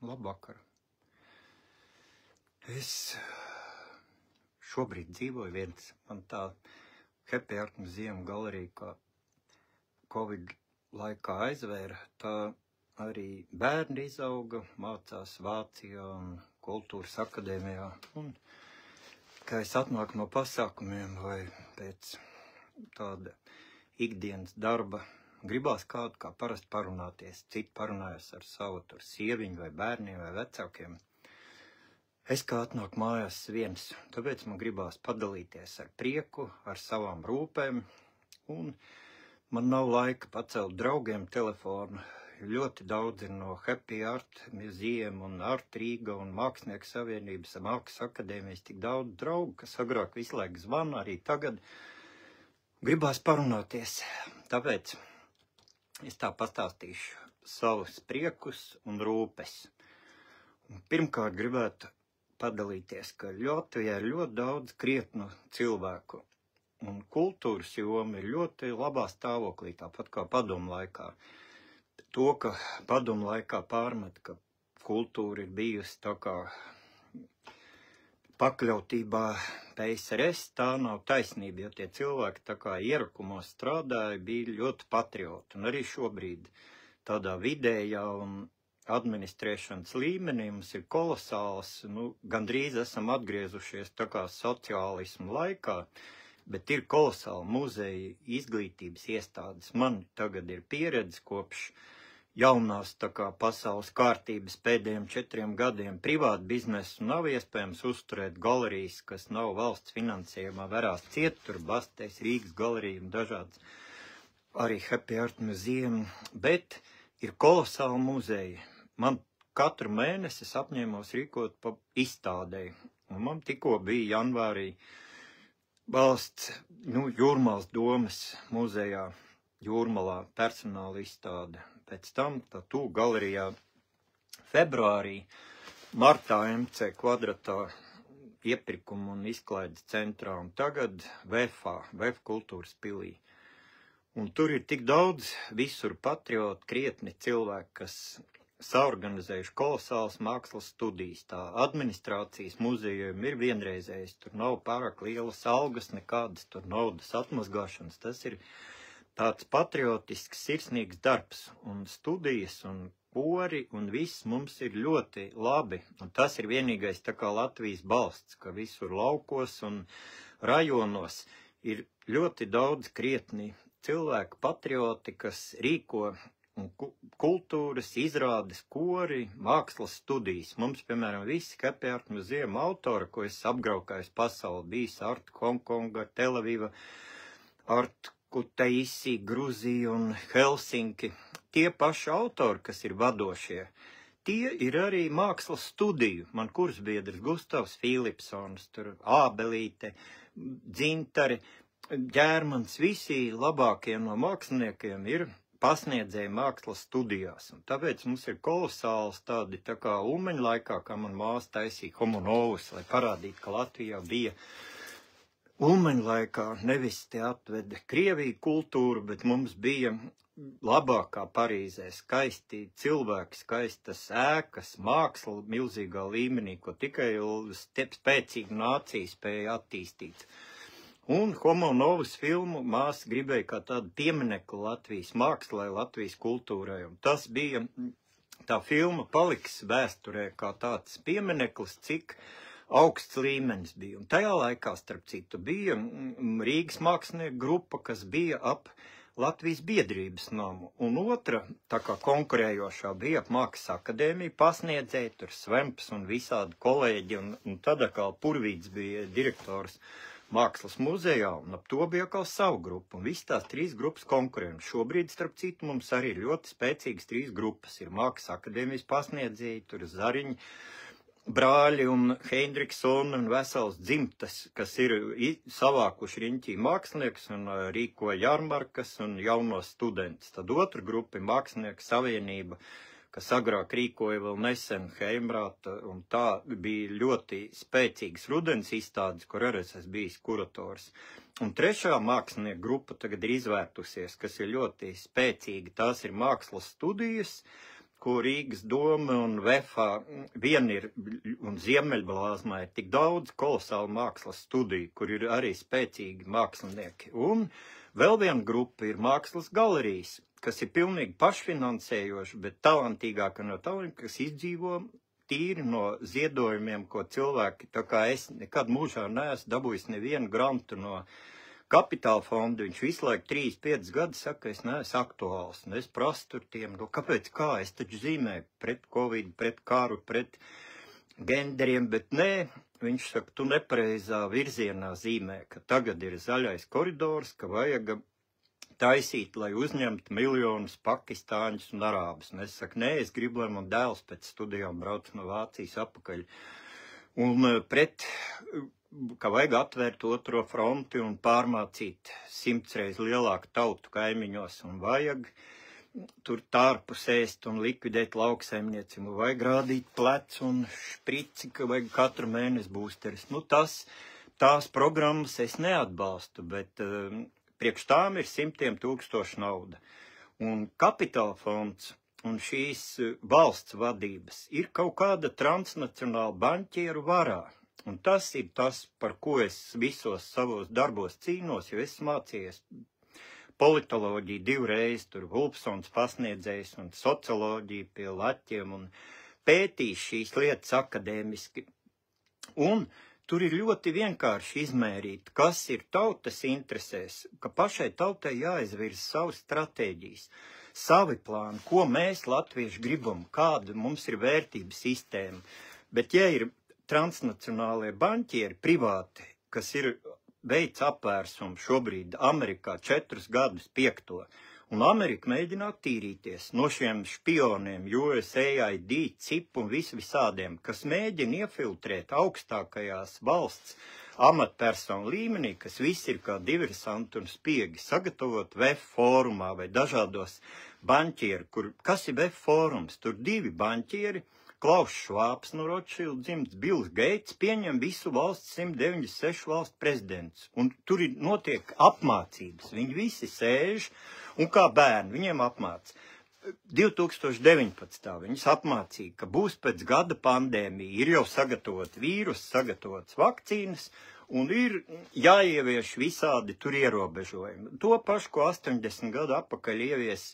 Labvakar. Es šobrīd dzīvoju viens. Man tā Happy Art Museum galerija, kā Covid laikā aizvēra, tā arī bērni izauga, mācās Vācijā un kultūras akadēmijā. Un, kā es atnāku no pasākumiem vai pēc tāda ikdienas darba, gribās kādu kā parasti parunāties. Citi parunājas ar savu tur sieviņu vai bērniem vai vecākiem. Es kā atnāku mājās viens, tāpēc man gribās padalīties ar prieku, ar savām rūpēm, un man nav laika pacelt draugiem telefonu. Ļoti daudz ir no Happy Art Museum un Art Rīga un Mākslinieku savienības, Mākslas akadēmijas, tik daudz draugu, kas agrāk visu laiku zvana, arī tagad gribās parunāties. Tāpēc es tā pastāstīšu savus priekus un rūpes. Pirmkārt gribētu padalīties, ka Latvijā ir ļoti daudz krietnu cilvēku, un kultūras joma ir ļoti labā stāvoklī, tāpat kā padomu laikā. To, ka padomu laikā pārmet, ka kultūra ir bijusi tā kā pakļautībā PSRS, tā nav taisnība, jo tie cilvēki tā kā ierakumos strādāja, bija ļoti patrioti, un arī šobrīd tādā vidējā un administrēšanas līmenī mums ir kolosāls, gandrīz esam atgriezušies tā kā sociālismu laikā, bet ir kolosāli muzeji, izglītības iestādes. Man tagad ir pieredze kopš jaunās tā kā pasaules kārtības pēdējiem 4 gadiem privātu biznesu nav iespējams uzturēt galerijas, kas nav valsts finansējumā, varās ciet, tur Bastēs, Rīgas galerija un dažādas arī Happy Art Museum, bet ir kolosāli muzeji. Man katru mēnesi es apņēmos rīkot pa izstādēji, un man tikko bija janvārī valsts, Jūrmalas domas muzejā, Jūrmalā personāla izstāde. Pēc tam Tatū galerijā februārī, martā MC kvadratā iepirkuma un izklaides centrā, un tagad VF kultūras pilī. Un tur ir tik daudz visur patrioti, krietni cilvēki, kas saorganizējuši kolosālas mākslas studijas. Tā administrācijas muzejiem ir vienreizējs, tur nav pārāk lielas algas, nekādas tur naudas atmazgāšanas. Tas ir tāds patriotisks, sirsnīgs darbs, un studijas un kori un viss mums ir ļoti labi. Un tas ir vienīgais tā kā Latvijas balsts, ka visur laukos un rajonos ir ļoti daudz krietni cilvēku patrioti, kas rīko kultūras, izrādes, kori, mākslas studijas. Mums, piemēram, visi Happy Art Museum autori, ko es apbraukāju pasauli, bijis Art Hongkonga, Telaviva, Art Kutaisi, Gruzija un Helsinki. Tie paši autori, kas ir vadošie, tie ir arī mākslas studiju. Man kursbiedrs Gustavs Filipsons, tur Ābelīte, Dzintari, Ģērmans, visi labākie no māksliniekiem ir pasniedzēji mākslas studijās. Un tāpēc mums ir kolosāls tādi tā kā Ulmeņa laikā, kā man māsa taisīja Homonovus, lai parādītu, ka Latvijā bija Ulmeņa laikā nevis te atveda Krieviju kultūru, bet mums bija labākā Parīzē skaisti cilvēki, skaistas ēkas, māksla milzīgā līmenī, ko tikai spēcīga nācija spēja attīstīt. Un Homonovus filmu māsa gribēja kā tādu pieminekli Latvijas mākslai, Latvijas kultūrai. Un tas bija, tā filma paliks vēsturē kā tāds piemineklis, cik augsts līmenis bija. Un tajā laikā, starp citu, bija Rīgas mākslinieku grupa, kas bija ap Latvijas biedrības namu. Un otra, tā kā konkurējošā, bija ap Mākslas akadēmiju pasniedzēji, tur Svemps un visādi kolēģi, un tad atkal Purvīts bija direktors Mākslas muzejā, un ap to bija atkal savu grupu, un visas tās 3 grupas konkurē. Šobrīd, starp citu, mums arī ir ļoti spēcīgas 3 grupas. Ir Mākslas akadēmijas pasniedzēji, tur Zariņi, brāļi un Heindriksoni un vesels dzimtas, kas ir savākuši riņķī mākslinieks un rīko jarmarkas un jaunos studentus. Tad otra grupa ir Mākslinieku savienība, kas agrāk rīkoja vēl nesen Heimrāta, un tā bija ļoti spēcīgas rudens izstādes, kur arī es bijis kurators. Un trešā mākslinieku grupa tagad ir izvērtusies, kas ir ļoti spēcīga. Tās ir mākslas studijas, ko Rīgas doma un VEFA vien ir, un Ziemeļblāzmā ir tik daudz kolosālu mākslas studiju, kur ir arī spēcīgi mākslinieki. Un vēl viena grupa ir mākslas galerijas, kas ir pilnīgi pašfinansējoši, bet talantīgāka no talantiem, kas izdzīvo tīri no ziedojumiem, ko cilvēki, tā kā es nekad mūžā neesmu dabūjis nevienu grantu no Kapitāla fonda, viņš visu laiku 3-5 gadus saka, es neesmu aktuāls, un es prasu tur tiem, kāpēc kā, es taču zīmēju pret Covid, pret karu, pret genderiem, bet nē, viņš saka, tu nepareizā virzienā zīmē, ka tagad ir zaļais koridors, ka vajag taisīt, lai uzņemtu miljonus pakistāņus un arābus. Un es saku, nē, es gribu, lai man dēls pēc studijām brauc no Vācijas apakaļ. Un ka vajag atvērt otro fronti un pārmācīt 100 reiz lielāku tautu kaimiņos. Un vajag tur tārpus ēst un likvidēt lauksaimniecību. Vajag rādīt plecu un šprici, ka vajag katru mēnesi būsteris. Nu, tās programmas es neatbalstu, bet priekš tām ir 100 000 nauda. Un Kapitāla fonds un šīs valsts vadības ir kaut kāda transnacionāla baņķieru varā. Un tas ir tas, par ko es visos savos darbos cīnos, jo es mācījies politoloģiju 2 reizes, tur Vulpsons pasniedzējs un socioloģiju pie Laķiem un pētījis šīs lietas akadēmiski. Un tur ir ļoti vienkārši izmērīt, kas ir tautas interesēs, ka pašai tautai jāizvirza savas stratēģijas, savi plāni, ko mēs latvieši gribam, kāda mums ir vērtības sistēma. Bet ja ir transnacionālie baņķieri privāti, kas ir veids apvērsumu šobrīd Amerikā 4 gadus 5. Un Amerika mēģina attīrīties no šiem špioniem, USAID, CIP un visādiem, kas mēģina iefiltrēt augstākajās valsts amatpersonu līmenī, kas visi ir kā diversanti un spiegi, sagatavot VEF fórumā vai dažādos baņķieri, kas ir VEF fórums, tur 2 baņķieri, Klaus Švābs no Rothschild dzimts, Bills Gates pieņem visu valsts 196 valstu prezidents, un tur notiek apmācības, viņi visi sēž, un kā bērni, viņiem apmāca. 2019. Viņus apmācīja, ka būs pēc gada pandēmija, ir jau sagatavot vīrus, sagatavots vakcīnas, un ir jāievieš visādi tur ierobežojumi. To pašu, ko 80 gadu atpakaļ ievies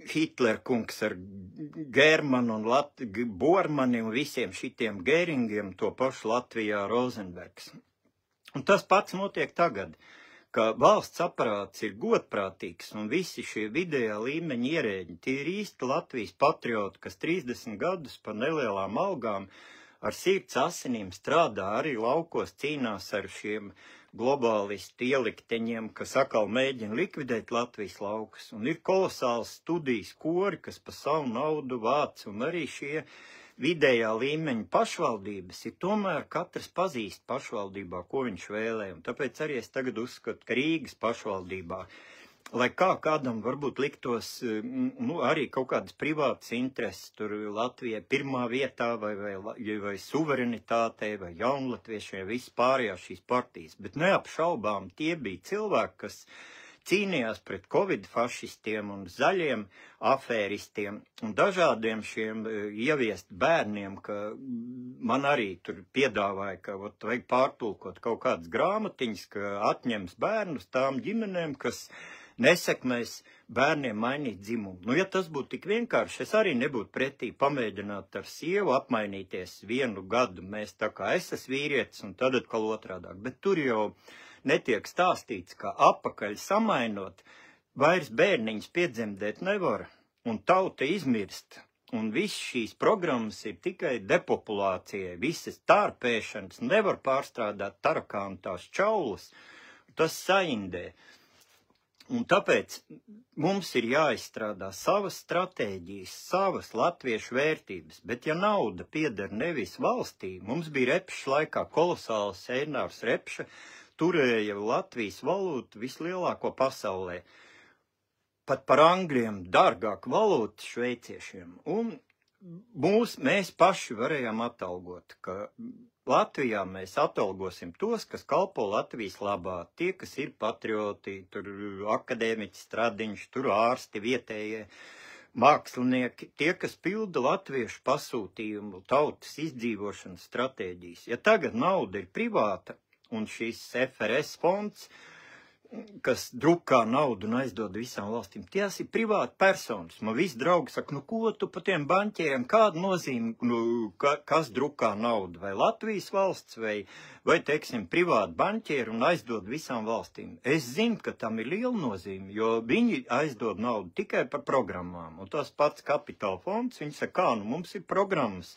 Hitler kungs ar Germanu un Bormani un visiem šitiem Gēringiem, to pašu Latvijā Rozenbergs. Un tas pats notiek tagad, ka valsts aparāts ir godprātīgs un visi šie vidējā līmeņa ierēģi, tie ir īsti Latvijas patrioti, kas 30 gadus par nelielām algām ar sirds asinīm strādā arī laukos, cīnās ar šiem globālistu ielikteņiem, kas atkal mēģina likvidēt Latvijas laukus. Un ir kolosāls studijas kori, kas pa savu naudu vāc, un arī šie vidējā līmeņa pašvaldības ir tomēr katrs pazīst pašvaldībā, ko viņš vēlē. Un tāpēc arī es tagad uzskatu, ka Rīgas pašvaldībā, lai kādam varbūt liktos arī kaut kādas privātas intereses, tur Latvijai 1. vietā vai suverenitātei vai jaunlatviešiem, viss pārējās šīs partijas. Bet neapšaubām tie bija cilvēki, kas cīnījās pret Covid fašistiem un zaļiem afēristiem un dažādiem šiem ieviest bērniem, ka man arī tur piedāvāja, ka vajag pārtulkot kaut kādas grāmatiņas, ka atņems bērnus tām ģimenēm, kas nesekmēs bērniem mainīt dzimumu. Nu, ja tas būtu tik vienkārši, es arī nebūtu pretī pamēģināt ar sievu apmainīties 1 gadu. Mēs tā kā es esmu vīrietis un tad atkal otrādāk. Bet tur jau netiek stāstīts, ka apakaļ samainot, vairs bērniņus piedzemdēt nevar, un tauta izmirst. Un viss šīs programmas ir tikai depopulācijai, visas tārpēšanas, nevar pārstrādāt tarakānu tās čaulas, tas saindē. Un tāpēc mums ir jāizstrādā savas stratēģijas, savas latviešu vērtības, bet ja nauda pieder nevis valstī, mums bija Repša laikā kolosāls Ēnārs Repša, turēja Latvijas valūtu vislielāko pasaulē, pat par angļiem dārgāku valūtu šveiciešiem. Un mēs paši varējām atalgot, ka Latvijā mēs atalgosim tos, kas kalpo Latvijas labā, tie, kas ir patrioti, tur akadēmiķi Stradiņš, tur ārsti vietējie, mākslinieki, tie, kas pilda latviešu pasūtījumu tautas izdzīvošanas stratēģijas. Ja tagad nauda ir privāta un šis FRS fonds, kas drukā naudu un aizdod visām valstīm, tās ir privāti personas. Man visi draugi saka, ko tu pa tiem banķieriem, kāda nozīme, kas drukā naudu, vai Latvijas valsts, vai teiksim, privāti banķieri un aizdod visām valstīm. Es zinu, ka tam ir liela nozīme, jo viņi aizdod naudu tikai par programmām. Un tas pats kapitāla fonds, viņi saka, mums ir programmas.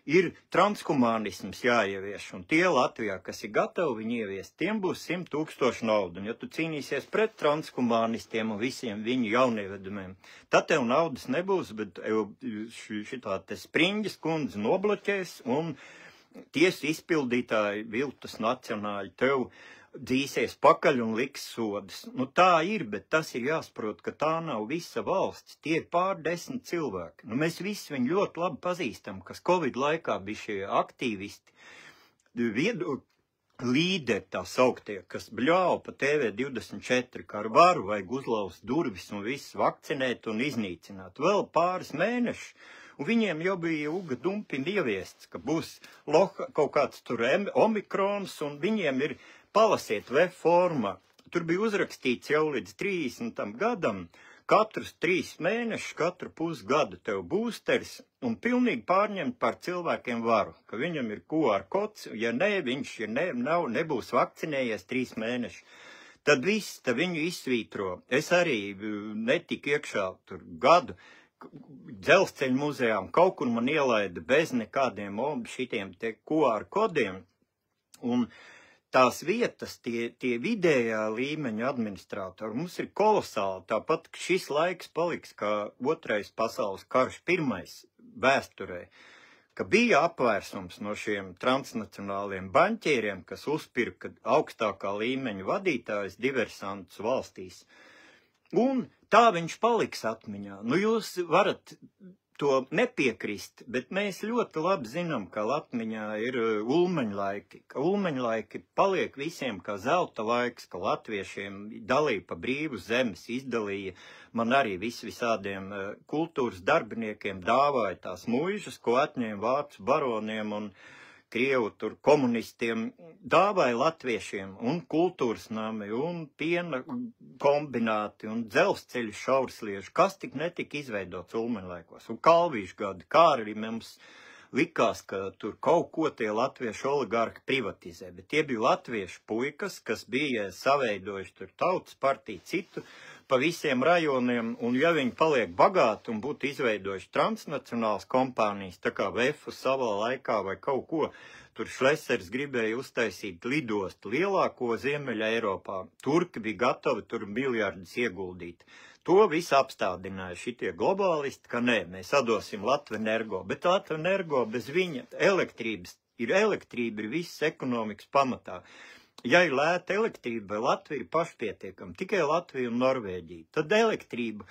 Ir transhumānisms jāievieš, un tie Latvijā, kas ir gatavi viņu ieviest, tiem būs 100 000 naudu. Un ja tu cīnīsies pret transhumānistiem un visiem viņu jaunievedumiem, tad tev naudas nebūs, bet šitā te Spriņģes kundze nobloķēs, un tiesu izpildītāji, viltus nacionāļi tev dzīsies pakaļ un liks sodas. Tā ir, bet tas ir jāsaprot, ka tā nav visa valsts. Tie ir pār 10 cilvēki. Mēs visi viņu ļoti labi pazīstam, kas Covid laikā bija šie aktīvisti, līderi tā sauktie, kas bļāva pa TV24, kā ar varu vajag uzlaust durvis un visus vakcinēt un iznīcināt. Vēl pāris mēneši. Un viņiem jau bija uga dumpim ieviests, ka būs kaut kāds tur omikrons, un viņiem ir palasiet web formā. Tur bija uzrakstīts jau līdz 30. gadam, katrus 3 mēnešus, katru pusgadu tev būsters, un pilnīgi pārņemt par cilvēkiem varu, ka viņam ir QR kods, ja ne, viņš nebūs vakcinējies 3 mēnešus. Tad viss, tad viņu izsvītro. Es arī netiku iekšā tur gadu, dzelzceļa muzejām, kaut kur man ielaida bez nekādiem šitiem te QR kodiem, un tās vietas, tie vidējā līmeņa administratori mums ir kolosāli, tāpat šis laiks paliks kā 2. pasaules karš, 1. vēsturē, ka bija apvērsums no šiem transnacionāliem baņķieriem, kas uzpirka augstākā līmeņa vadītājus diversantus valstīs. Un tā viņš paliks atmiņā. Jūs varat to nepiekrist, bet mēs ļoti labi zinām, ka atmiņā ir ulmeņa laiki, ka ulmeņa laiki paliek visiem kā zelta laiks, ka latviešiem dalīja pa brīvu zemes, izdalīja, man arī visādiem kultūras darbiniekiem dāvāja tās muižas, ko atņēma vācu baroniem un Krievu tur komunistiem, dāvāja latviešiem un kultūras nami, un piena kombināti, un dzelzceļu šaursliežu, kas tik netika izveidots ulmeņlaikos, un kalvīšu gadi, kā arī mums likās, ka tur kaut ko tie latviešu oligarhi privatizē, bet tie bija latviešu puikas, kas bija saveidojuši tur tautas partiju citu pa visiem rajoniem, un ja viņi paliek bagāti un būtu izveidojuši transnacionālas kompānijas, tā kā Vefu savā laikā vai kaut ko, tur Šlesers gribēja uztaisīt lidostu lielāko Ziemeļa Eiropā, turki bija gatavi tur miljardus ieguldīt. To visu apstādināja šitie globālisti, ka nē, mēs atdosim Latvenergo, bet Latvenergo bez viņa elektrība ir viss ekonomikas pamatā. Ja ir lēta elektrība, vai Latvija ir pašpietiekama, tikai Latvija un Norvēģija, tad elektrību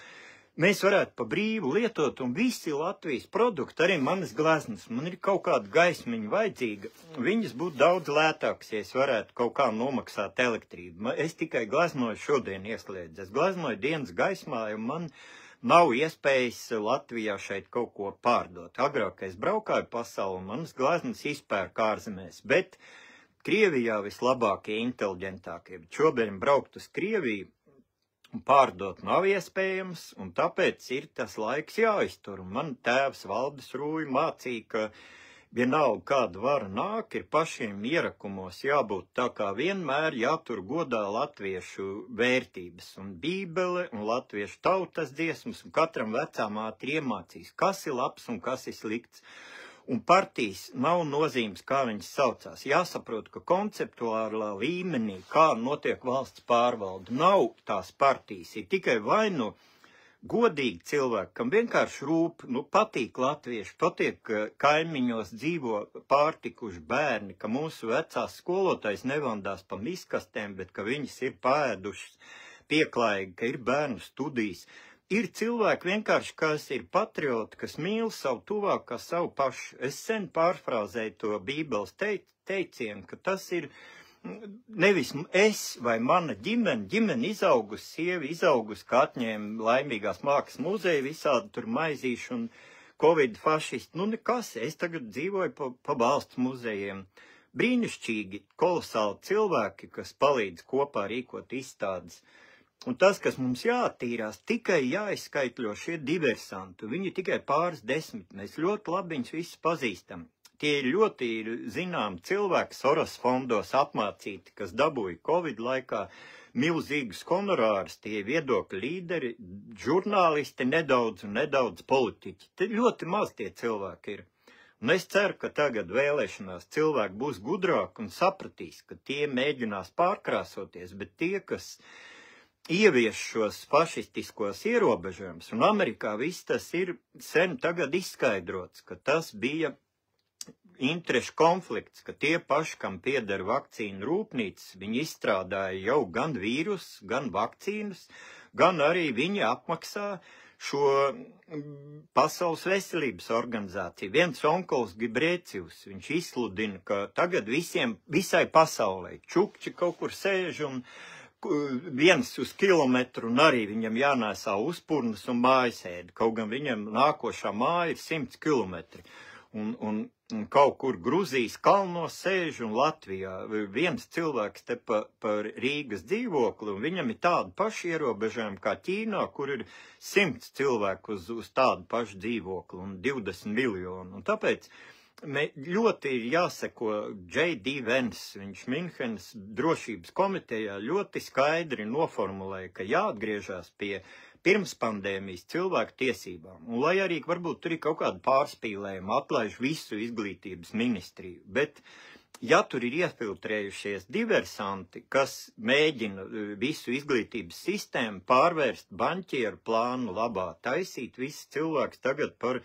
mēs varētu pa brīvu lietot, un visi Latvijas produkti, arī manas gleznas, man ir kaut kāda gaismiņa vajadzīga, viņas būtu daudz lētākas, ja es varētu kaut kā nomaksāt elektrību. Es tikai gleznoju šodien ieslēdzu, es gleznoju dienas gaismā, jo man nav iespējas Latvijā šeit kaut ko pārdot. Agrāk es braukāju pasauli, un manas gleznas izpērk ārzemēs, bet Krievijā vislabākie, inteliģentākie, bet šobrīd braukt uz Krieviju un pārdot nav iespējams, un tāpēc ir tas laiks jāiztur. Un man tēvs Valdis Rūja mācīja, ka vienalga kāda vara nāk, ir pašiem ierakumos jābūt tā kā vienmēr jātur godā latviešu vērtības, un Bībele un latviešu tautas dziesmas, un katram vecāmāte ir iemācījis, kas ir labs un kas ir slikts. Un partijas nav nozīmes, kā viņas saucās. Jāsaprot, ka konceptuālā līmenī, kā notiek valsts pārvalde, nav tās partijas. Ir tikai vai nu godīgi cilvēki, kam vienkārši rūp, patīk latvieši, patīk, ka kaimiņos dzīvo pārtikuši bērni, ka mūsu vecās skolotājs nevandās pa miskastēm, bet ka viņas ir pāēdušas pieklājīgi, ka ir bērnu studijas. Ir cilvēki vienkārši, kas ir patrioti, kas mīl savu tuvāk kā savu pašu. Es sen pārfrāzēju to Bībeles teicienu, ka tas ir nevis es vai mana ģimene izaugusi, sieva izaugusi, kā atņēma laimīgās mākslas muzeja, visādi tur maizīšu un Covid fašisti. Nu, nekas, es tagad dzīvoju pa valsts muzejiem. Brīnišķīgi, kolosāli cilvēki, kas palīdz kopā rīkot izstādes. Un tas, kas mums jāattīrās, tikai jāizskaitļo šie diversanti. Viņi tikai pāris desmit, mēs ļoti labi viņus visus pazīstam. Tie ir ļoti zinām cilvēki Soros fondos apmācīti, kas dabūja Covid laikā milzīgus honorārus, tie viedokļu līderi, žurnālisti nedaudz un nedaudz politiķi. Te ļoti maz tie cilvēki ir. Un es ceru, ka tagad vēlēšanās cilvēki būs gudrāki un sapratīs, ka tie mēģinās pārkrāsoties, bet tie, kas ievieš šos fašistiskos ierobežojumus, un Amerikā viss tas ir sen tagad izskaidrots, ka tas bija interešu konflikts, ka tie paši, kam pieder vakcīnu rūpnīcas, viņi izstrādāja jau gan vīrus, gan vakcīnas, gan arī viņi apmaksā šo Pasaules veselības organizāciju. Viens onkols Gibrēcijus, viņš izsludina, ka tagad visai pasaulē čukči kaut kur sēž un viens uz kilometru, un arī viņam jānēsā uzpurnas un mājasēdi, kaut gan viņam nākošā māja ir 100 kilometri. Un kaut kur Gruzijas kalnos sēž un Latvijā viens cilvēks te pa Rīgas dzīvokli, un viņam ir tādi paši ierobežojumi kā Ķīnā, kur ir 100 cilvēku uz tādu pašu dzīvokli un 20 miljonu. Un tāpēc ļoti ir jāseko J.D. Vance, viņš Minhenes drošības komitejā ļoti skaidri noformulēja, ka jāatgriežās pie pirms pandēmijas cilvēku tiesībām. Un lai arī varbūt tur ir kaut kāda pārspīlējuma, atlaiž visu izglītības ministriju, bet ja tur ir iefiltrējušies diversanti, kas mēģina visu izglītības sistēmu pārvērst baņķieru plānu labā, taisīt visus cilvēkus tagad par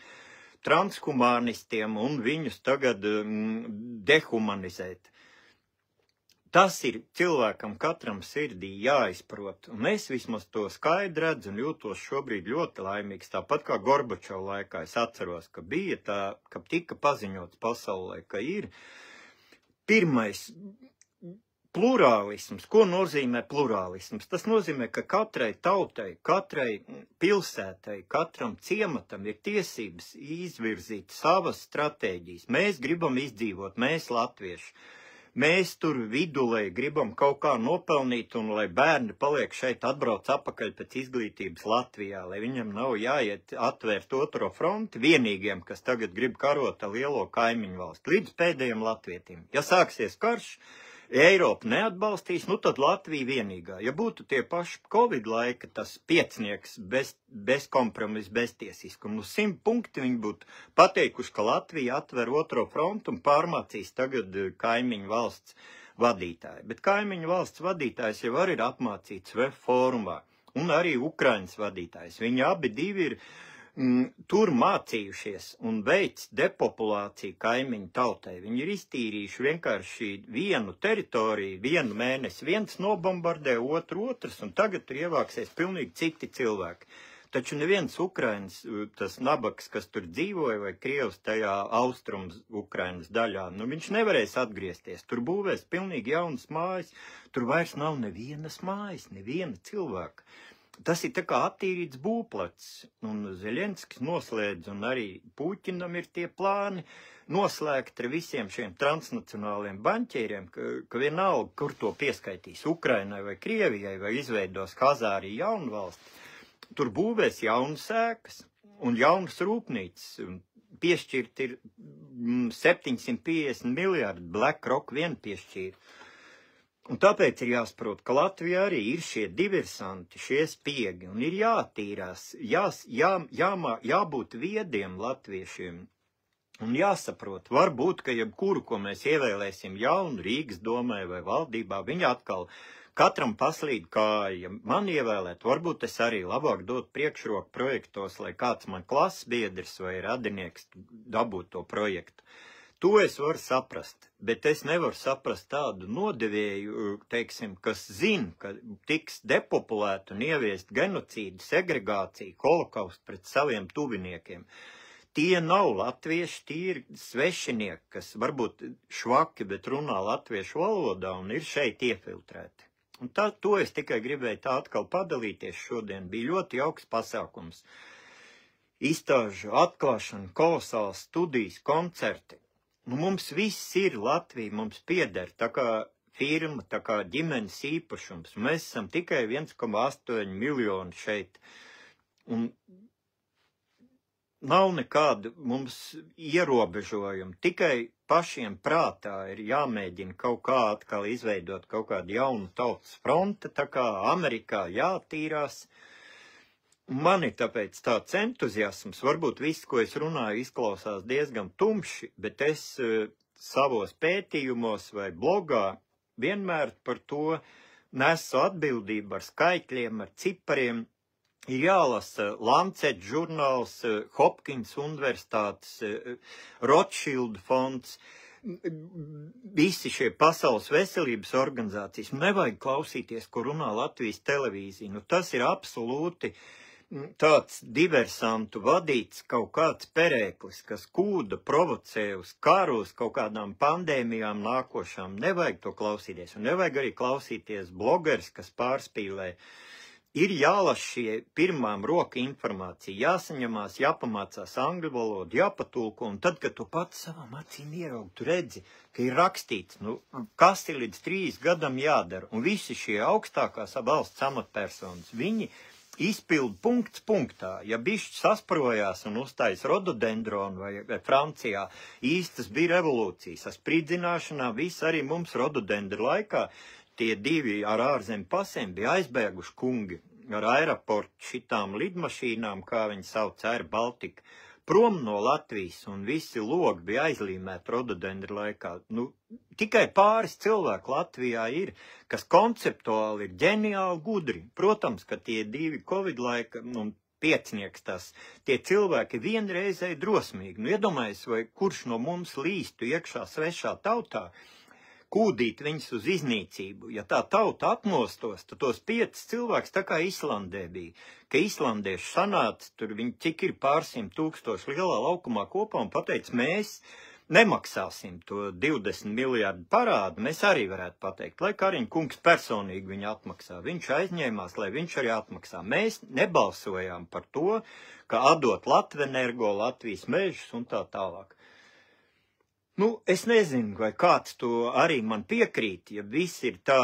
transhumanistiem un viņus tagad dehumanizēt. Tas ir cilvēkam katram sirdī jāizprot, un es vismaz to skaidri redzu un jūtos šobrīd ļoti laimīgs, tāpat kā Gorbačova laikā. Es atceros, ka bija tā, ka tika paziņots pasaulē, ka ir pirmais plurālisms. Ko nozīmē plurālisms? Tas nozīmē, ka katrai tautai, katrai pilsētai, katram ciematam ir tiesības izvirzīt savas stratēģijas. Mēs gribam izdzīvot, mēs latvieši. Mēs tur vidulē gribam kaut kā nopelnīt, un lai bērni paliek šeit, atbrauc atpakaļ pēc izglītības Latvijā, lai viņam nav jāiet atvērt otro fronti vienīgiem, kas tagad grib karot ar lielo kaimiņu valsti, līdz pēdējiem latvietim. Ja sāksies karš, Eiropa neatbalstīs, nu tad Latvija vienīgā. Ja būtu tie paši Covid laika, tas piecnieks bez kompromisa, beztiesiskuma, 100 punkti viņi būtu pateikuši, ka Latvija atver otro frontu un pārmācīs tagad kaimiņu valsts vadītāju. Bet kaimiņu valsts vadītājs jau arī ir apmācīts VF fórumā, un arī Ukrainas vadītājs. Viņi abi divi ir tur mācījušies un veic depopulāciju kaimiņu tautai. Viņi ir iztīrījuši vienkārši vienu teritoriju, vienu mēnesi, viens nobombardē, otrs, un tagad tur ievāksies pilnīgi citi cilvēki. Taču neviens Ukrainas, tas nabaks, kas tur dzīvoja, vai Krievs tajā austrums Ukrainas daļā, nu viņš nevarēs atgriezties. Tur būvēs pilnīgi jaunas mājas, tur vairs nav nevienas mājas, neviena cilvēka. Tas ir tā kā attīrīts būplats, un Zeļenskis noslēdz, un arī Puķinam ir tie plāni noslēgt ar visiem šiem transnacionāliem baņķieriem, ka vienalga, kur to pieskaitīs Ukrainai vai Krievijai, vai izveidos Hazāriju jaunu valsti, tur būvēs jaunas ēkas un jaunas rūpnīcas. Piešķirt ir 750 miljardi, BlackRock vien piešķīra. Un tāpēc ir jāsaprot, ka Latvijā arī ir šie diversanti, šie spiegi, un ir jātīrās, jābūt viediem latviešiem, un jāsaprot, varbūt, ka jebkuru, ko mēs ievēlēsim jaunu Rīgas domē vai valdībā, viņi atkal katram paslīd kāja. Man ievēlēt, varbūt es arī labāk dot priekšroku projektos, lai kāds man klases biedrs vai radinieks dabūtu to projektu. To es varu saprast, bet es nevaru saprast tādu nodevēju, teiksim, kas zina, ka tiks depopulēt un ieviest genocīdu, segregāciju, holokaustu pret saviem tuviniekiem. tie nav latvieši, tie ir svešinieki, kas varbūt švaki, bet runā latviešu valodā un ir šeit iefiltrēti. Un to es tikai gribēju tā atkal padalīties šodien. Bija ļoti jauks pasākums. Izstāžu atklāšana, kolosāls studijas, koncerti. Nu, mums viss ir Latvija, mums pieder, tā kā firma, tā kā ģimenes īpašums. Mēs esam tikai 1,8 miljoni šeit. Un nav nekāda mums ierobežojuma. Tikai pašiem prātā ir jāmēģina kaut kā atkal izveidot kaut kādu jaunu tautas fronti, tā kā Amerikā jātīrās. Man ir tāpēc tāds entuziasms, varbūt viss, ko es runāju, izklausās diezgan tumši, bet es savos pētījumos vai blogā vienmēr par to nesu atbildību ar skaitļiem, ar cipariem. Ir jālasa Lancet žurnāls, Hopkins universitātes, Rothschild fonds, visi šie pasaules veselības organizācijas. Nevajag klausīties, ko runā Latvijas televīzija. Nu, tas ir absolūti tāds diversantu vadīts kaut kāds perēklis, kas kūda, provocē uz karu, uz kaut kādām pandēmijām nākošām. Nevajag to klausīties. Un nevajag arī klausīties blogeris, kas pārspīlē. Ir jālas šie pirmām roka informācija, jāsaņemās, jāpamācās angļu valodu, jāpatulko, un tad, kad tu pats savām acīm ieraugi, tu redzi, ka ir rakstīts, nu, kas ir līdz 3 gadam jādara, un visi šie augstākās valsts amatpersonas, viņi izpildu punkts punktā. Ja bišķi sasprojās un uztais rododendronu vai Francijā, īstas bija revolūcijas, spridzināšanā, viss arī mums rododendru laikā. Tie 2 ar ārzem pasēm bija aizbēguši kungi ar aeroportu šitām lidmašīnām, kā viņi sauc Air Baltica, prom no Latvijas, un visi logi bija aizlīmēti rododendru laikā. Nu, tikai pāris cilvēku Latvijā ir, kas konceptuāli ir ģeniāli gudri. Protams, ka tie 2 Covid laika, nu, piecnieks tas, tie cilvēki vienreizēji drosmīgi. Nu, iedomājies, vai kurš no mums līstu iekšā svešā tautā, kūdīt viņus uz iznīcību. Ja tā tauta atmostos, tad tos 5 cilvēks tā kā Islandē bija, ka islandieši sanāca, tur viņi cik ir pārsimt tūkstoši lielā laukumā kopā un pateica, mēs nemaksāsim to 20 miljārdu parādu, mēs arī varētu pateikt, lai Kariņa kungs personīgi viņu atmaksā. Viņš aizņēmās, lai viņš arī atmaksā. Mēs nebalsojām par to, ka atdot Latvenergo, Latvijas mežus un tā tālāk. Nu, es nezinu, vai kāds to arī man piekrīt, ja viss ir tā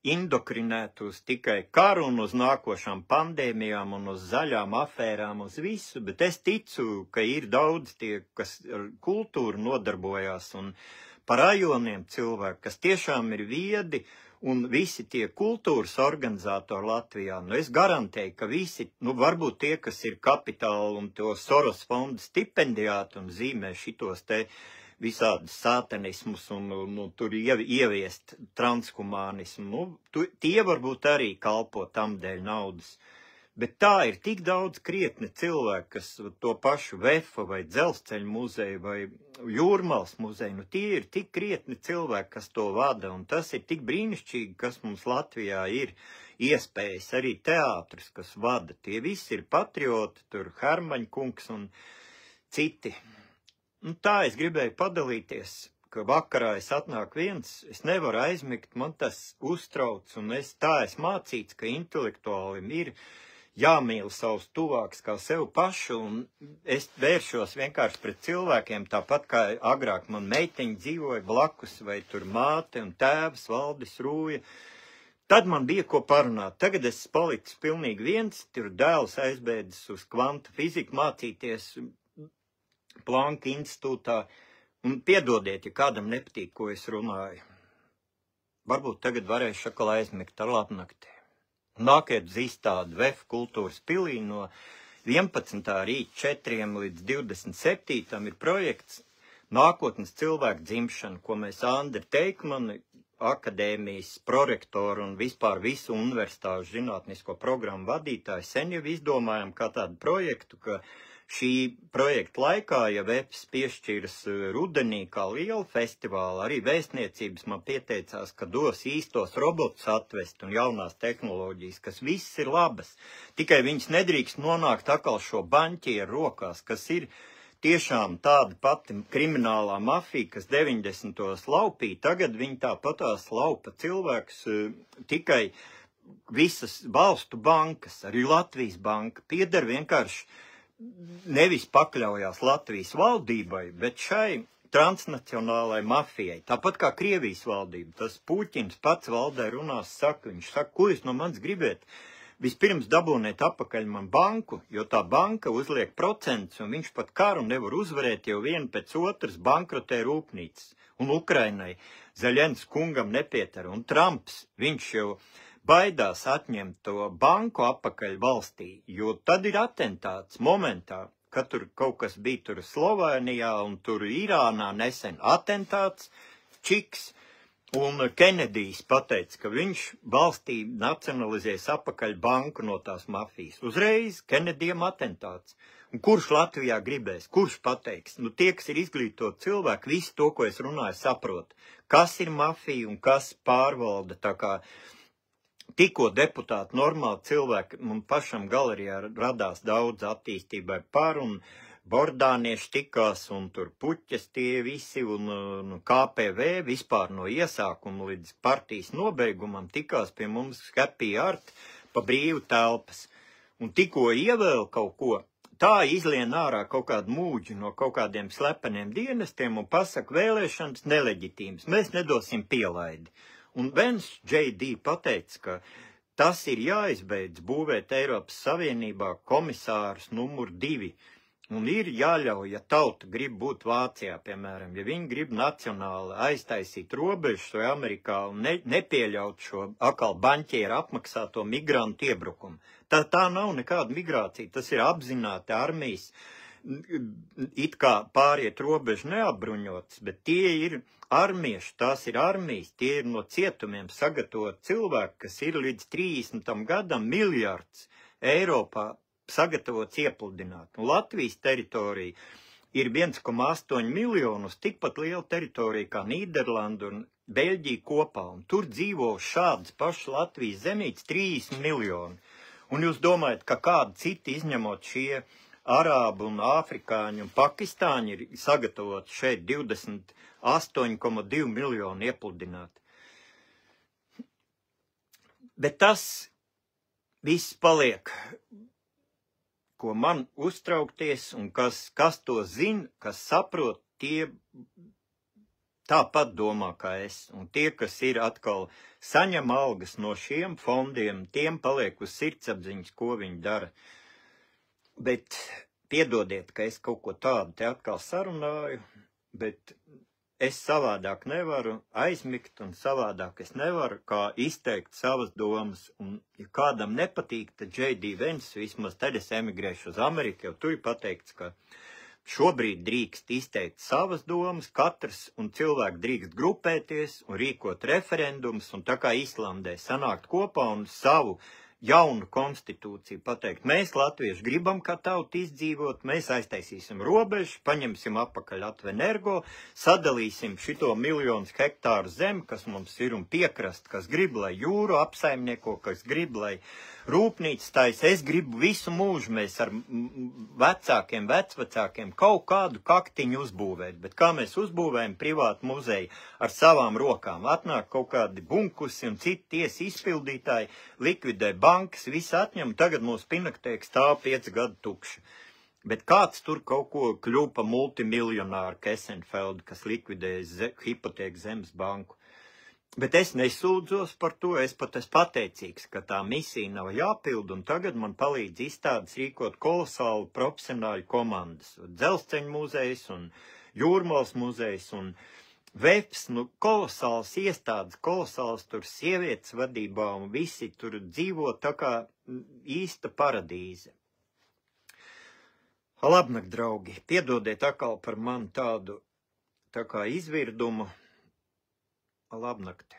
indokrinēt uz tikai karu un uz nākošām pandēmijām un uz zaļām afērām, uz visu, bet es ticu, ka ir daudz tie, kas ar kultūru nodarbojās un par rajoniem cilvēki, kas tiešām ir viedi un visi tie kultūras organizatori Latvijā. Nu, es garantēju, ka visi, nu, varbūt tie, kas ir kapitāla un to Soros fonda stipendiāti un zīmē šitos te visādus sātanismus un tur ieviest transhumānismu, nu, tie varbūt arī kalpo tam dēļ naudas. Bet tā ir tik daudz krietni cilvēki, kas to pašu Vefa vai Dzelzceļa muzeju vai Jūrmals muzeju, nu tie ir tik krietni cilvēki, kas to vada, un tas ir tik brīnišķīgi, kas mums Latvijā ir iespējas, arī teātris, kas vada. Tie visi ir patrioti, tur Hermaņa kungs un citi. Un tā es gribēju padalīties, ka vakarā es atnāku viens, es nevaru aizmigt, man tas uztrauc, un es mācīts, ka intelektuālim ir jāmīl savus tuvāks kā sev pašu, un es vēršos vienkārši pret cilvēkiem, tāpat kā agrāk man meiteņi dzīvoja blakus, vai tur māte un tēvs, Valdis Rūja. Tad man bija ko parunāt. Tagad es palicis pilnīgi viens, tur dēls aizbēdzis uz kvantu fiziku mācīties Planka institūtā, un piedodiet, ja kādam nepatīk, ko es runāju. Varbūt tagad varēšu atkal aizmigt ar labnakti. Nākiet uz izstādi VF kultūras pilī no 11. rīt 4 līdz 27. ir projekts Nākotnes cilvēku dzimšana, ko mēs Andri Teikmani, akadēmijas prorektoru un vispār visu universitāšu zinātnisko programmu vadītāju sen jau izdomājam kā tādu projektu, ka šī projekta laikā, ja VEPS piešķirs rudenī kā lielu festivālu, arī vēstniecības man pieteicās, ka dos īstos robotus atvest un jaunās tehnoloģijas, kas viss ir labas. Tikai viņas nedrīkst nonākt atkal šo baņķieru rokās, kas ir tiešām tāda pati kriminālā mafija, kas 90. laupīja, tagad viņi tāpatās laupa cilvēkus tikai visas valstu bankas, arī Latvijas banka, pieder vienkārši nevis pakļaujās Latvijas valdībai, bet šai transnacionālai mafijai. Tāpat kā Krievijas valdība, tas Puķins pats valdē runās, viņš saka, ko jūs no manis gribiet? Vispirms dabūniet apakaļ man banku, jo tā banka uzliek procentus, un viņš pat karu nevar uzvarēt, jo vienu pēc otras bankrotē rūpnīcas. Un Ukrainai Zeļens kungam nepietar, un Trumps, viņš jau baidās atņemt to banku apakaļ valstī, jo tad ir atentāts momentā, kad tur kaut kas bija tur Slovenijā un tur Irānā nesen atentāts, čiks, un Kenedijs pateica, ka viņš valstī nacionalizēs apakaļ banku no tās mafijas. Uzreiz Kenedijam atentāts. Un kurš Latvijā gribēs? Kurš pateiks? Nu, tie, kas ir izglītoti cilvēki, visu to, ko es runāju, saprot. Kas ir mafija un kas pārvalda, tā kā tikko deputāti, normāli cilvēki, man pašam galerijā radās daudz attīstībai par, un bordānieši tikās, un tur puķes tie visi, un KPV vispār no iesākuma līdz partijas nobeigumam tikās pie mums Happy Art pa brīvu telpas. Un tikko ievēl kaut ko, tā izlien ārā kaut kādu mūģi no kaut kādiem slepeniem dienestiem un pasaka vēlēšanas neleģitīmas. Mēs nedosim pielaidi. Un Vens J.D. pateica, ka tas ir jāizbeidz būvēt Eiropas Savienībā komisārus numur 2. Un ir jāļauj, ja tauta grib būt Vācijā, piemēram, ja viņi grib nacionāli aiztaisīt robežas vai Amerikā un nepieļaut šo atkal baņķieru apmaksāto migrantu iebrukumu. Tā nav nekāda migrācija, tas ir apzināti armijas, it kā pāriet robežu neapbruņotas, bet tie ir armieši, tās ir armijas, tie ir no cietumiem sagatavot cilvēki, kas ir līdz 30. gadam miljards Eiropā sagatavots iepludināt. Un Latvijas teritorija ir 1,8 miljonus, tikpat liela teritorija kā Nīderlanda un Beļģija kopā, un tur dzīvo šādas pašas Latvijas zemītes 30 miljoni. Un jūs domājat, ka kādi citi izņemot šie Arābu un Āfrikāņi un Pakistāņi ir sagatavoti šeit 28,2 miljonu iepludināt. Bet tas viss paliek, ko man uztraukties, un kas to zina, kas saprot, tie tāpat domā kā es. Un tie, kas ir atkal saņem algas no šiem fondiem, tiem paliek uz sirdsapziņas, ko viņi dara. Bet piedodiet, ka es kaut ko tādu te atkal sarunāju, bet es savādāk nevaru aizmigt un savādāk es nevaru kā izteikt savas domas. Un, ja kādam nepatīk, tad J.D. Vens vismaz tad es emigrēšu uz Ameriku, jo tur ir pateikts, ka šobrīd drīkst izteikt savas domas, katrs un cilvēki drīkst grupēties un rīkot referendumus un tā kā Islandē sanākt kopā un savu jaunu konstitūciju pateikt. Mēs, latvieši, gribam kā tauta izdzīvot, mēs aiztaisīsim robežu, paņemsim apakaļ Atvenergo, sadalīsim šito miljonus hektāru zemi, kas mums ir un piekrast, kas grib, lai jūru apsaimnieko, kas grib, lai rūpnīcas tais. Es gribu visu mūžu mēs ar vecākiem, vecvecākiem kaut kādu kaktiņu uzbūvēt, bet kā mēs uzbūvējam privātu muzeju ar savām rokām, atnāk kaut kādi bunkusi un citi tiesi izpildītāji, likvidē bankas, viss atņem, tagad mūsu Pinaktēka stāv 5 gadu tukši. Bet kāds tur kaut ko kļūpa multimiljonāru Kesenfeld, kas likvidēja hipotēku zemes banku. Bet es nesūdzos par to, es pat esmu pateicīgs, ka tā misija nav jāpild, un tagad man palīdz izstādes rīkot kolosālu profesionāļu komandas. Dzelzceļa muzejs un Jūrmals muzejs un VEPS, kolosāls iestādes, kolosāls tur sievietes vadībā, un visi tur dzīvo tā kā īsta paradīze. Labnakt, draugi, piedodiet atkal par manu tādu tā kā izvirdumu. Labnakt.